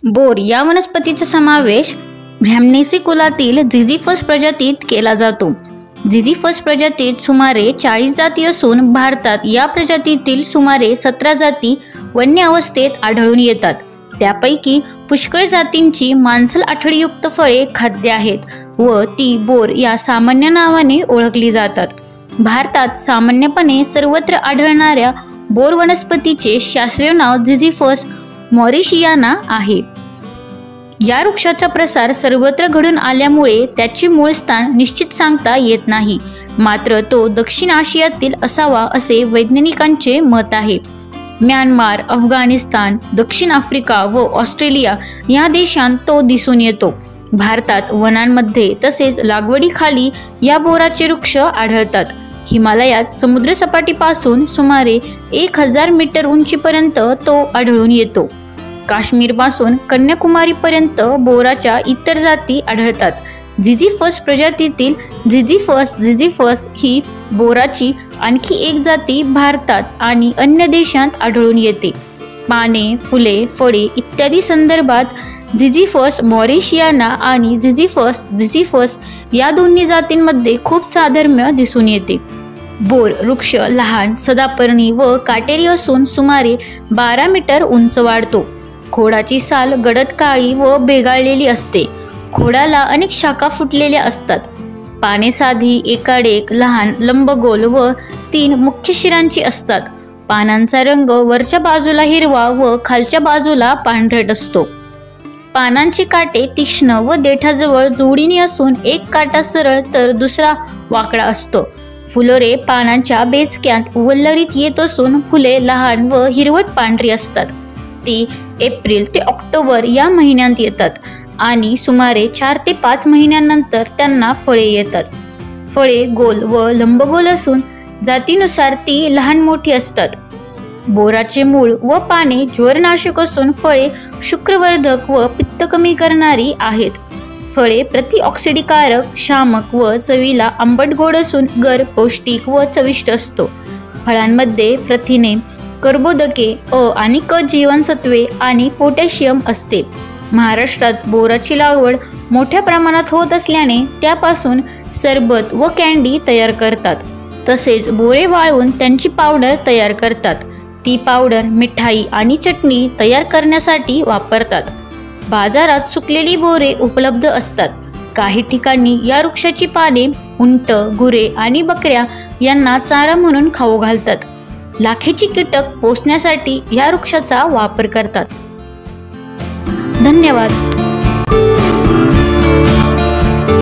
Bore या वनस्पतीचा समावेश ब्रॅह्मनेसी कुलातील झिझिफस प्रजातीत केला जातो। झिझिफस प्रजातीत सुमारे 40 जाती असून भारतात या प्रजातीतील सुमारे 17 जाती वन्य अवस्थेत आढळून येतात। त्यापैकी पुष्कळ जातींची मांसल आठळीयुक्त फळे खाद्य आहेत व ती बोर या सामान्य नावाने ओळखली जातात। भारतात सामान्यपणे सर्वत्र आढळणाऱ्या बोर वनस्पतीचे शास्त्रीय नाव झिझिफस मॉरिशियाना आहे। या वृक्षाचा प्रसार सर्वत्र घडून आल्यामुळे त्याचे मूळ स्थान निश्चित सांगता येत नाही, मात्र तो दक्षिण आशियातील असावा असे वैज्ञानिकांचे मत आहे। म्यानमार, अफगाणिस्तान, दक्षिण आफ्रिका व ऑस्ट्रेलिया या देशांत तो दिसून येतो। भारतात वनांमध्ये तसेच लागवडीखाली या बोराचे वृक्ष आढळतात। हिमालयात समुद्रसपाटीपासून सुमारे 1000 मीटर उंचीपर्यंत तो आढळून येतो। काश्मीरपासून कन्याकुमारीपर्यंत बोराच्या इतर जाती आढळतात। झिझिफस प्रजातीतील झिझिफस ही बोराची आणखी एक जाती भारतात आणि अन्य देशांत आढळून येते। पाने, फुले, फळे इत्यादी संदर्भात झिझिफस मॉरिशियाना आणि झिझिफस या दोन्ही जातींमध्ये खूप साधर्म्य दिसून येते। बोर वृक्ष लहान, सदापर्णी व काटेरी असून सुमारे 12 मीटर उंच वाढतो। खोडाची साल गडद काळी व भेगाळलेली असते। खोडाला अनेक शाखा फुटलेल्या असतात। पाने साधी, एकाडेक, लहान, लंबगोल व 3 मुख्य शिरांची असतात। पानांचा रंग वरच्या बाजूला हिरवा व खालच्या बाजूला पांढरट असतो। पानांचे काटे तीक्ष्ण व देठाजवळ जोडीने असून एक काटा सरळ तर दुसरा वाकडा असतो। फुलोरे पानांच्या बेचक्यात वल्लरीत येत असून फुले लहान व हिरवट पांढरी असतात। ती एप्रिल ते ऑक्टोबर या महिन्यांत येतात आणि सुमारे 4 ते 5 महिन्यांनंतर त्यांना फळे येतात। फळे गोल व लंबगोल असून जातीनुसार ती लहान मोठी असतात। बोराचे मूळ व पाने ज्वरनाशक असून फळे शुक्रवर्धक व पित्त कमी करणारी आहेत। फळे प्रतिऑक्सिडीकारक, शामक व चवीला आंबट गोड असून गर पौष्टिक व चविष्ट असतो। फळांमध्ये प्रथिने, कर्बोदके, अ आणि क जीवनसत्वे आणि पोटॅशियम असते। महाराष्ट्रात बोराची लागवड मोठ्या प्रमाणात होत असल्याने त्यापासून सरबत व कँडी तयार करतात। तसेच बोरे वाळवून त्यांची पावडर तयार करतात। ती पावडर मिठाई आणि चटणी तयार करण्यासाठी वापरतात। बाजारात सुकलेली बोरे उपलब्ध असतात। काही ठिकाणी या वृक्षाची पाने उंट, गुरे आणि बकऱ्या यांना चारा म्हणून खाऊ घालतात। लाखेची कीटक पोसण्यासाठी या वृक्षाचा वापर करतात। धन्यवाद।